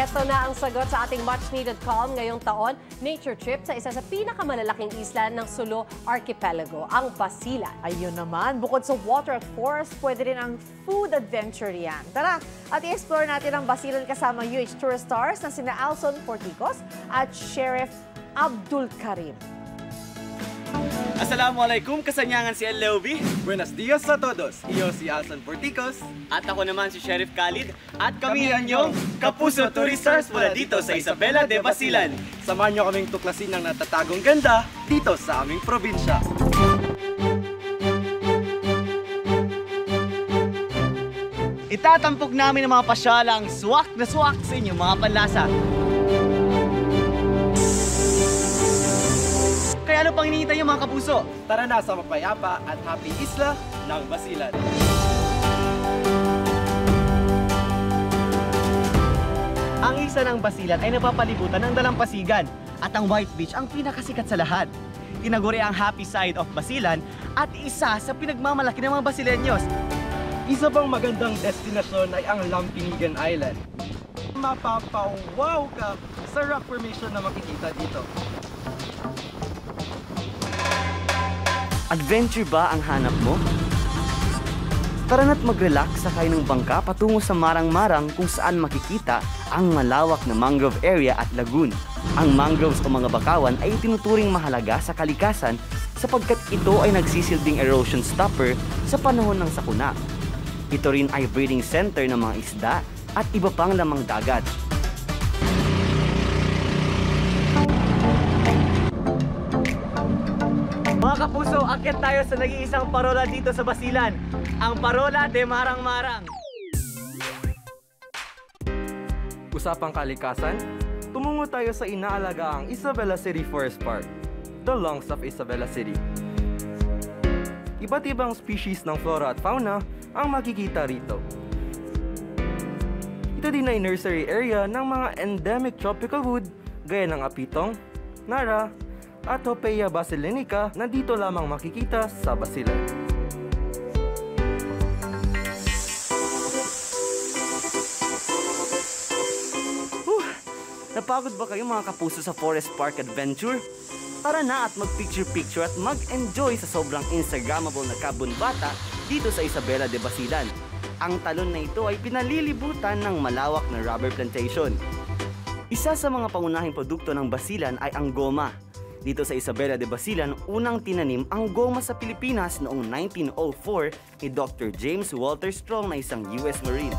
Ito na ang sagot sa ating much-needed calm ngayong taon, nature trip sa isa sa pinakamalalaking isla ng Sulu Archipelago, ang Basilan. Ayun naman, bukod sa water at forest, pwede rin ang food adventure yan. Tara, at i-explore natin ang Basilan kasama UH Tourist Stars na sina Alson Porticos at Sheriff Abdul Karim. Assalamualaikum, kasanyangan si LOB. Buenos dias a todos. Iyo si Alson Porticos. At ako naman si Sheriff Khalid. At kami ang inyong Kapuso Tourist Stars mula dito sa Isabela de Basilan. Samahan niyo kaming tuklasin ng natatagong ganda dito sa aming probinsya. Itatampok namin ang mga pasyalang swak na swak sa inyong mga panlasa. Kaya ano pang hinihintay niyo mga kapuso? Tara na sa mapayapa at happy isla ng Basilan. Ang isa ng Basilan ay napapalibutan ng dalampasigan at ang White Beach ang pinakasikat sa lahat. Tinaguri ang happy side of Basilan at isa sa pinagmamalaki ng mga Basilenyos. Isa pang magandang destinasyon ay ang Lampinigan Island. Mapapawaw ka sa rock formation na makikita dito. Adventure ba ang hanap mo? Tara na't mag-relax sakay ng bangka patungo sa Marang-Marang kung saan makikita ang malawak na mangrove area at lagoon. Ang mangroves o mga bakawan ay tinuturing mahalaga sa kalikasan sapagkat ito ay nagsisilbing erosion stopper sa panahon ng sakuna. Ito rin ay breeding center ng mga isda at iba pang lamang dagat. Mga kapuso, akyat tayo sa nag-iisang parola dito sa Basilan, ang Parola de Marang-Marang. Usapang kalikasan, tumungo tayo sa inaalagaang Isabela City Forest Park, the lungs of Isabela City. Iba't ibang species ng flora at fauna ang makikita rito. Ito din ay nursery area ng mga endemic tropical wood gaya ng apitong, nara, at Hopea basilinica na dito lamang makikita sa Basilan. Napagod ba kayo mga kapuso sa Forest Park Adventure? Tara na at mag-picture-picture at mag-enjoy sa sobrang Instagrammable na kabunbata dito sa Isabela de Basilan. Ang talon na ito ay pinalilibutan ng malawak na rubber plantation. Isa sa mga pangunahing produkto ng Basilan ay ang goma. Dito sa Isabela de Basilan, unang tinanim ang goma sa Pilipinas noong 1904 ni Dr. James Walter Strong na isang US Marine.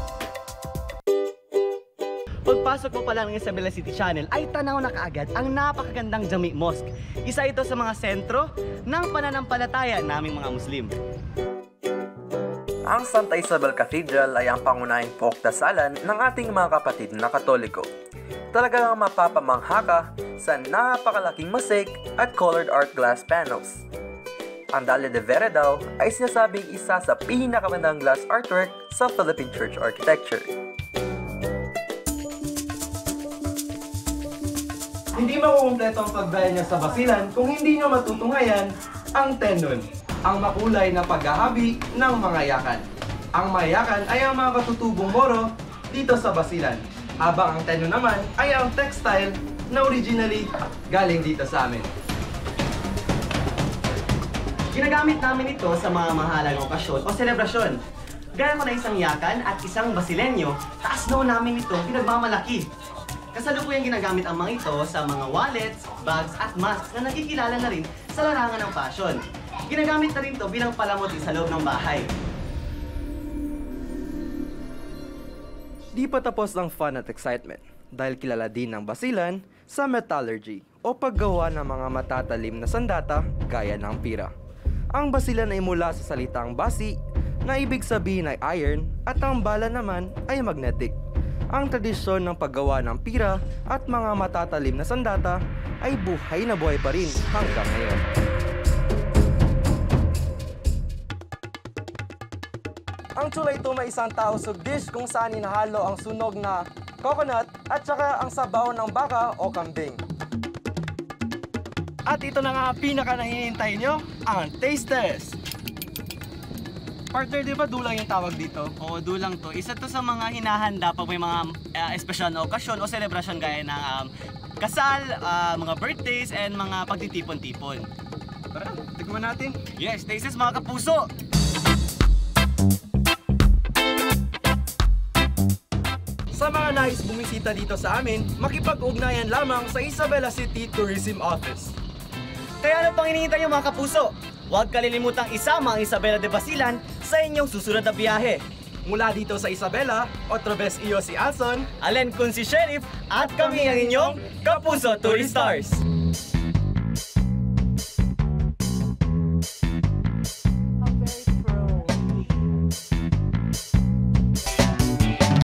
Pagpasok mo pa lang ng Isabela City Channel ay tanaw na kaagad ang napakagandang Jami Mosque. Isa ito sa mga sentro ng pananampalataya naming mga Muslim. Ang Santa Isabel Cathedral ay ang pangunahing pokdasalan ng ating mga kapatid na Katoliko. Talagang mapapamangha ka sa napakalaking mosaic at colored art glass panels. Ang Dalle de Vera daw ay sinasabing isa sa pinakamagandang glass artwork sa Philippine church architecture. Hindi makukumpleto ang pagdaya niya sa Basilan kung hindi niyo matutunghayan ang tenon, ang makulay na paghahabi ng mga yakan. Ang mga yakan ay ang mga katutubong Moro dito sa Basilan, habang ang tenon naman ay ang textile na originally galing dito sa amin. Ginagamit namin ito sa mga mahalagang okasyon o selebrasyon. Gaya ko na isang yakan at isang Basilenyo, taas noon namin ito pinagmamalaki. Kasalukuyang ginagamit ang mga ito sa mga wallets, bags at masks na nakikilala na rin sa larangan ng fashion. Ginagamit na rin ito bilang palamuti sa loob ng bahay. Di pa tapos ang fun at excitement dahil kilala din ng Basilan sa metallurgy o paggawa ng mga matatalim na sandata gaya ng pira. Ang Basilan ay mula sa salitang basi na ibig sabihin ay iron at ang bala naman ay magnetic. Ang tradisyon ng paggawa ng pira at mga matatalim na sandata ay buhay na buhay pa rin hanggang ngayon. Ang chulay ito may isang tausog dish kung saan inahalo ang sunog na coconut at saka ang sabaw ng baka o kambing. At ito na nga pinaka nahihintay nyo, ang taste test. Partner, di ba dulang yung tawag dito? Oo, dulang to. Isa to sa mga hinahanda pag may mga espesyal na okasyon o selebrasyon gaya ng kasal, mga birthdays, and mga pagtitipon-tipon. Tara, tikman natin. Yes, tastes mga kapuso! Sa mga nais bumisita dito sa amin, makipag-ugnayan lamang sa Isabela City Tourism Office. Kaya ano pang hinihintay niyo mga kapuso? Huwag kalilimutang isama ang Isabela de Basilan sa inyong susunod na biyahe. Mula dito sa Isabela, otro bes iyo si Alson. Alen kun si Sheriff at kami ang inyong Kapuso Tourist Stars!